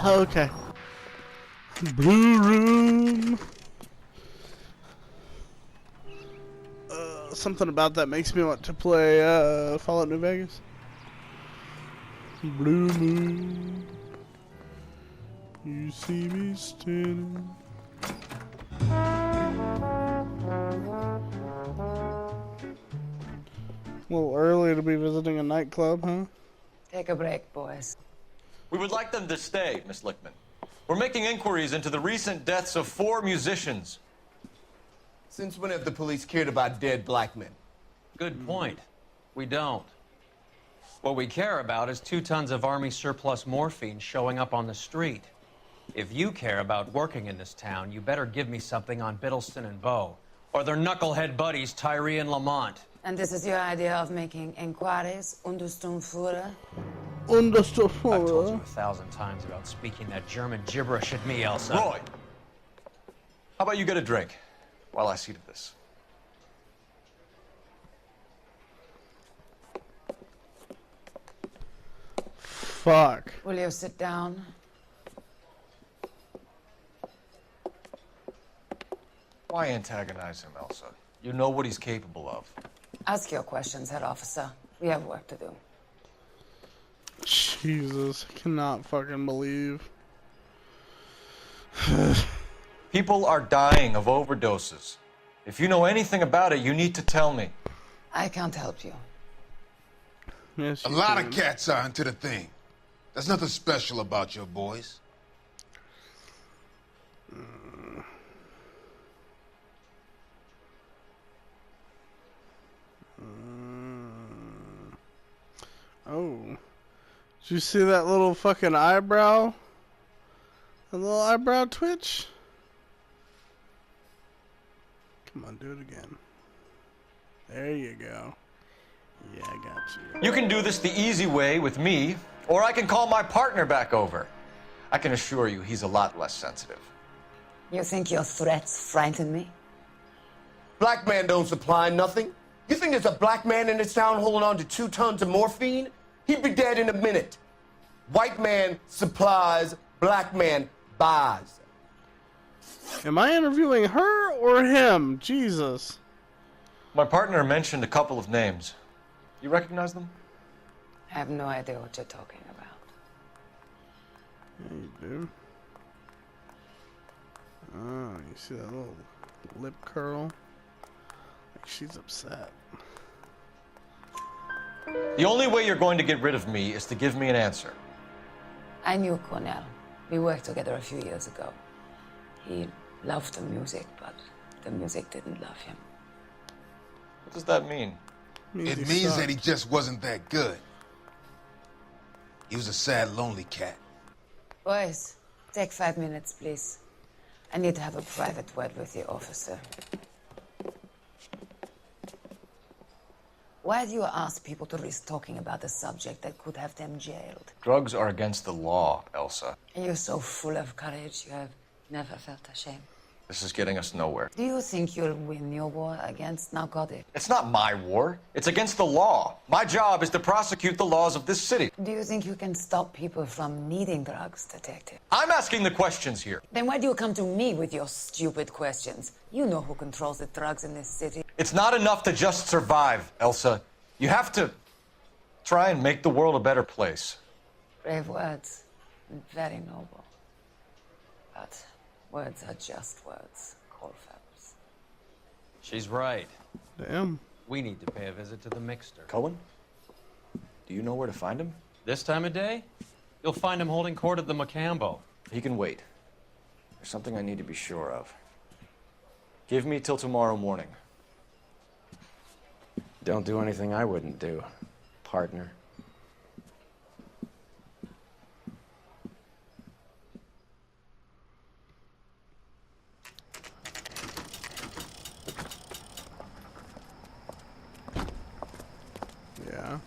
Okay. Blue room. Something about that makes me want to play Fallout New Vegas. Blue moon. You see me standing. A little early to be visiting a nightclub, huh? Take a break, boys. We would like them to stay, Miss Lichtman. We're making inquiries into the recent deaths of 4 musicians. Since when have the police cared about dead black men? Good point. We don't. What we care about is 2 tons of Army surplus morphine showing up on the street. If you care about working in this town, you better give me something on Biddleston and Bow, or their knucklehead buddies Tyree and Lamont. And this is your idea of making inquiries? Understunde? I've told you 1,000 times about speaking that German gibberish at me, Elsa. Roy, how about you get a drink while I see to this? Fuck. Will you sit down? Why antagonize him, Elsa? You know what he's capable of. Ask your questions, head officer. We have work to do. Jesus, I cannot fucking believe. People are dying of overdoses. If you know anything about it, you need to tell me. I can't help you. Yes, A lot of cats are into the thing. There's nothing special about your boys. Oh. Did you see that little fucking eyebrow? A little eyebrow twitch? Come on, do it again. There you go. Yeah, I got you. You can do this the easy way with me, or I can call my partner back over. I can assure you he's a lot less sensitive. You think your threats frighten me? Black man don't supply nothing. You think there's a black man in this town holding on to 2 tons of morphine? He'd be dead in a minute. White man supplies, black man buys. Am I interviewing her or him? Jesus. My partner mentioned a couple of names. You recognize them? I have no idea what you're talking about. Yeah, you do. Oh, you see that little lip curl? Like she's upset. The only way you're going to get rid of me is to give me an answer. I knew Cornell. We worked together a few years ago. He loved the music, but the music didn't love him. What does that mean? It means that he just wasn't that good. He was a sad, lonely cat. Boys, take 5 minutes, please. I need to have a private word with the officer. Why do you ask people to risk talking about a subject that could have them jailed? Drugs are against the law, Elsa. And you're so full of courage, you have never felt ashamed. This is getting us nowhere. Do you think you'll win your war against narcotics? It's not my war. It's against the law. My job is to prosecute the laws of this city. Do you think you can stop people from needing drugs, detective? I'm asking the questions here. Then why do you come to me with your stupid questions? You know who controls the drugs in this city. It's not enough to just survive, Elsa. You have to try and make the world a better place. Brave words, and very noble. But words are just words, Coalfellas. She's right. Damn. We need to pay a visit to the Mixter. Cohen? Do you know where to find him? This time of day, you'll find him holding court at the Macambo. He can wait. There's something I need to be sure of. Give me till tomorrow morning. Don't do anything I wouldn't do, partner. Yeah.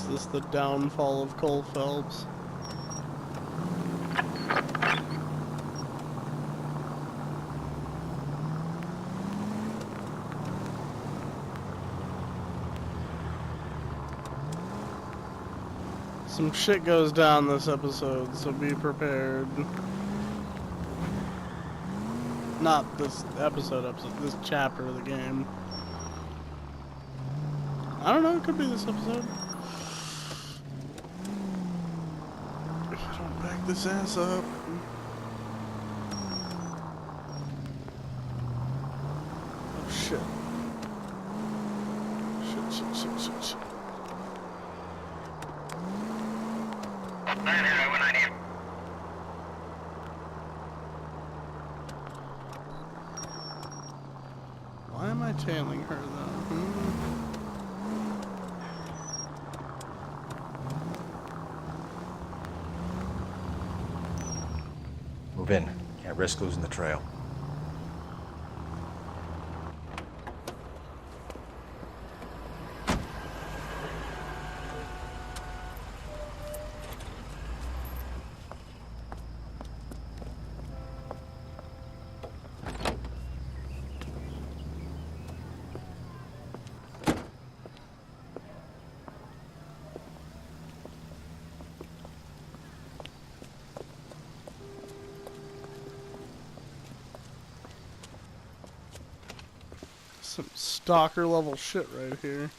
Is this the downfall of Cole Phelps? Some shit goes down this episode, so be prepared. Not this episode, this chapter of the game. I don't know, it could be this episode. If I don't back this ass up. Oh shit. Shit. Why am I tailing her though? Move in. Can't risk losing the trail. Some stalker level shit right here.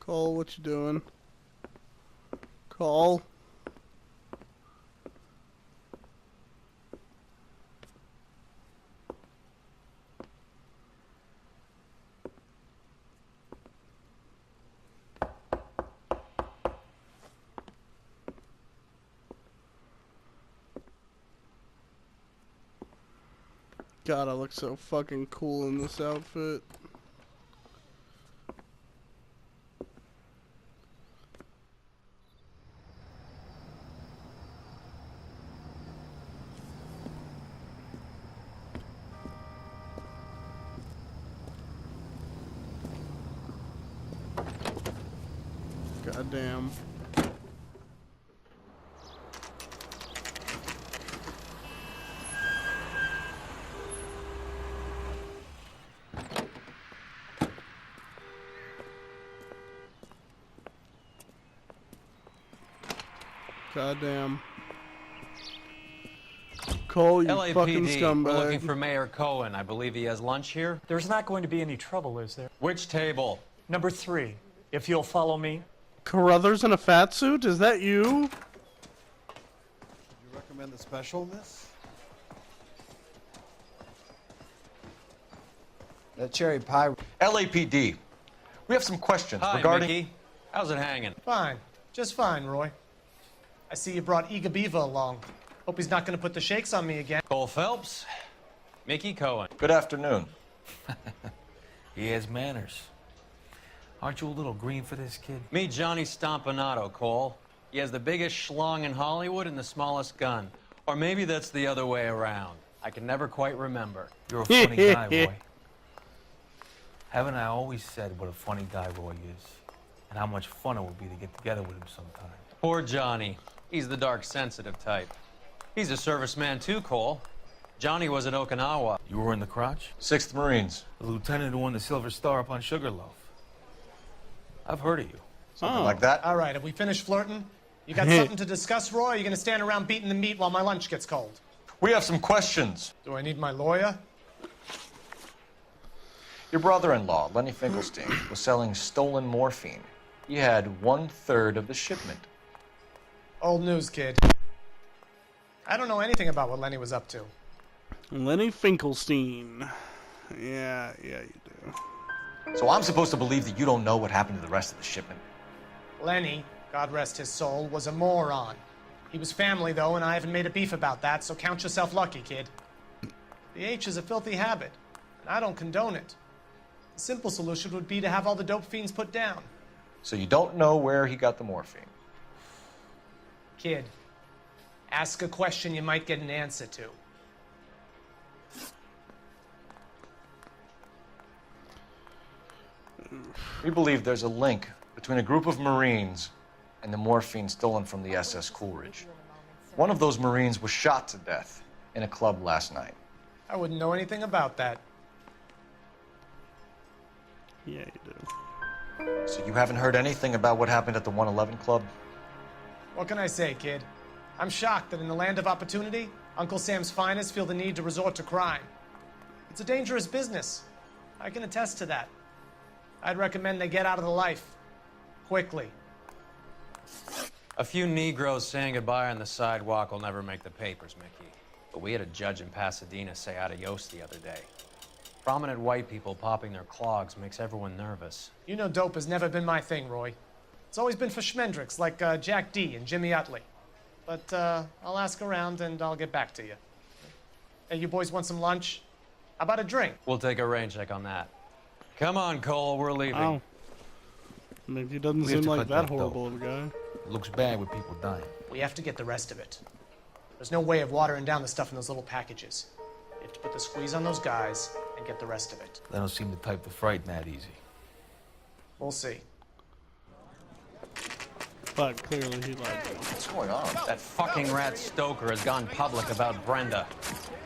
Cole, what you doing? Cole? God, I look so fucking cool in this outfit. Goddamn. Goddamn. Cole, you fucking LAPD, scumbag. we're looking for Mayor Cohen. I believe he has lunch here. There's not going to be any trouble, is there? Which table? Number 3, if you'll follow me. Carruthers in a fat suit? Is that you? You recommend the special, miss? That cherry pie. LAPD. We have some questions Hi, regarding... Mickey. How's it hanging? Fine. Just fine, Roy. I see you brought Iga Beaver along. Hope he's not going to put the shakes on me again. Cole Phelps, Mickey Cohen. Good afternoon. He has manners. Aren't you a little green for this kid? Meet Johnny Stompanato, Cole. He has the biggest schlong in Hollywood and the smallest gun. Or maybe that's the other way around. I can never quite remember. You're a funny guy, Roy. Haven't I always said what a funny guy Roy is? And how much fun it would be to get together with him sometime. Poor Johnny. He's the dark, sensitive type. He's a serviceman too, Cole. Johnny was at Okinawa. You were in the crotch? 6th Marines. The lieutenant who won the Silver Star up on Sugarloaf. I've heard of you. Something like that. All right, have we finished flirting? You got something to discuss, Roy? Or are you going to stand around beating the meat while my lunch gets cold? We have some questions. Do I need my lawyer? Your brother-in-law, Lenny Finkelstein, was selling stolen morphine. He had 1/3 of the shipment. Old news, kid. I don't know anything about what Lenny was up to. Lenny Finkelstein. Yeah, you do. So I'm supposed to believe that you don't know what happened to the rest of the shipment? Lenny, God rest his soul, was a moron. He was family, though, and I haven't made a beef about that, so count yourself lucky, kid. The H is a filthy habit, and I don't condone it. The simple solution would be to have all the dope fiends put down. So you don't know where he got the morphine? Kid, ask a question you might get an answer to. We believe there's a link between a group of Marines and the morphine stolen from the SS Coolidge. One of those Marines was shot to death in a club last night. I wouldn't know anything about that. Yeah, you do. So you haven't heard anything about what happened at the 111 Club? What can I say, kid? I'm shocked that in the land of opportunity, Uncle Sam's finest feel the need to resort to crime. It's a dangerous business. I can attest to that. I'd recommend they get out of the life. Quickly. A few Negroes saying goodbye on the sidewalk will never make the papers, Mickey. But we had a judge in Pasadena say adios the other day. Prominent white people popping their clogs makes everyone nervous. You know dope has never been my thing, Roy. It's always been for schmendricks like Jack D. and Jimmy Utley. But I'll ask around and I'll get back to you. Hey, you boys want some lunch? How about a drink? We'll take a rain check on that. Come on, Cole, we're leaving. Oh. I mean, he doesn't We have seem to like cut that that horrible of a guy. It looks bad with people dying. We have to get the rest of it. There's no way of watering down the stuff in those little packages. We have to put the squeeze on those guys and get the rest of it. They don't seem the type to frighten that easy. We'll see. But clearly he lied to him. What's going on? That fucking rat Stoker has gone public about Brenda.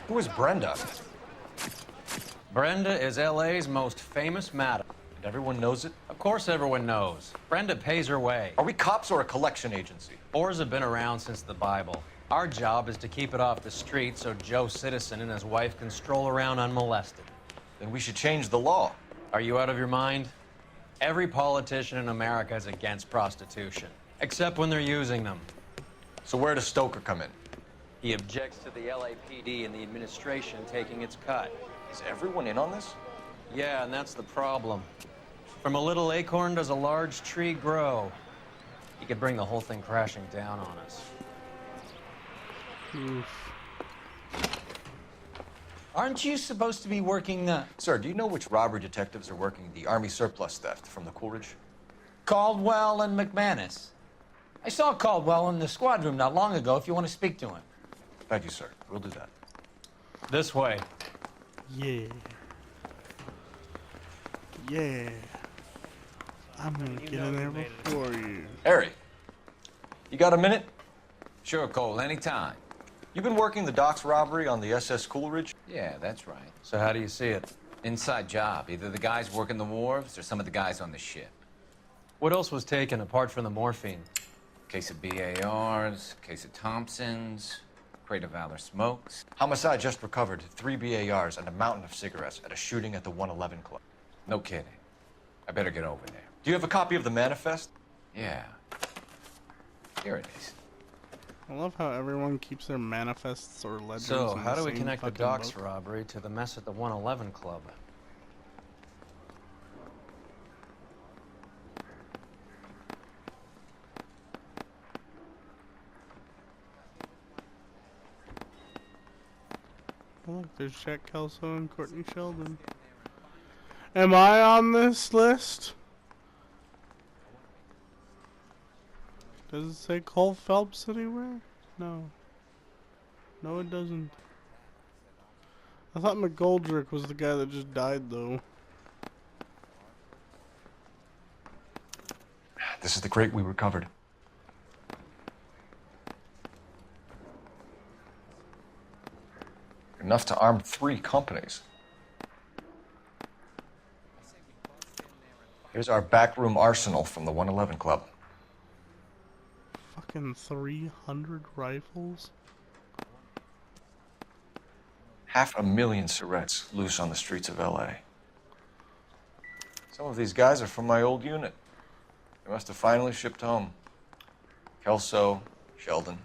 Who is Brenda? Brenda is LA's most famous madam. And everyone knows it? Of course everyone knows. Brenda pays her way. Are we cops or a collection agency? Whores have been around since the Bible. Our job is to keep it off the street so Joe Citizen and his wife can stroll around unmolested. Then we should change the law. Are you out of your mind? Every politician in America is against prostitution, except when they're using them. So where does Stoker come in? He objects to the LAPD and the administration taking its cut. Is everyone in on this? Yeah, and that's the problem. From a little acorn does a large tree grow. He could bring the whole thing crashing down on us. Oof. Aren't you supposed to be working Sir, do you know which robbery detectives are working the Army surplus theft from the Coolidge? Caldwell and McManus? I saw Caldwell in the squad room not long ago if you want to speak to him. Thank you, sir. We'll do that. This way. Yeah. Yeah. I'm gonna get in there before you. Harry, you got a minute? Sure, Cole, anytime. You've been working the docks robbery on the SS Coolidge? Yeah, that's right. So how do you see it? Inside job. Either the guys working the wharves or some of the guys on the ship. What else was taken apart from the morphine? Case of BARs, case of Thompsons, crate of Valor smokes. Homicide just recovered 3 BARs and a mountain of cigarettes at a shooting at the 111 Club. No kidding. I better get over there. Do you have a copy of the manifest? Yeah. Here it is. I love how everyone keeps their manifests or ledgers. So, in how the do we same connect the fucking docks book. robbery to the mess at the 111 Club? Oh, look, there's Jack Kelso and Courtney Sheldon. Am I on this list? Does it say Cole Phelps anywhere? No. No, it doesn't. I thought McGoldrick was the guy that just died, though. This is the crate we recovered. Enough to arm 3 companies. Here's our backroom arsenal from the 111 Club. Fucking 300 rifles? 500,000 cigarettes loose on the streets of LA. Some of these guys are from my old unit. They must have finally shipped home. Kelso, Sheldon,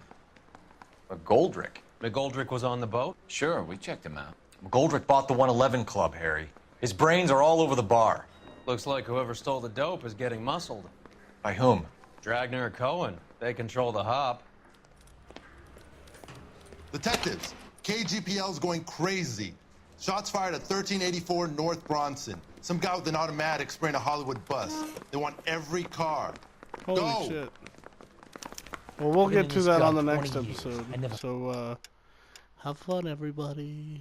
McGoldrick. McGoldrick was on the boat? Sure, we checked him out. McGoldrick bought the 111 Club, Harry. His brains are all over the bar. Looks like whoever stole the dope is getting muscled. By whom? Dragner or Cohen. They control the hop. Detectives, KGPL's going crazy. Shots fired at 1384 North Bronson. Some guy with an automatic spraying a Hollywood bus. They want every car. Holy Go! shit. Well, we'll I've been get in to this that on job the 20 next years. episode. I never... So, have fun, everybody.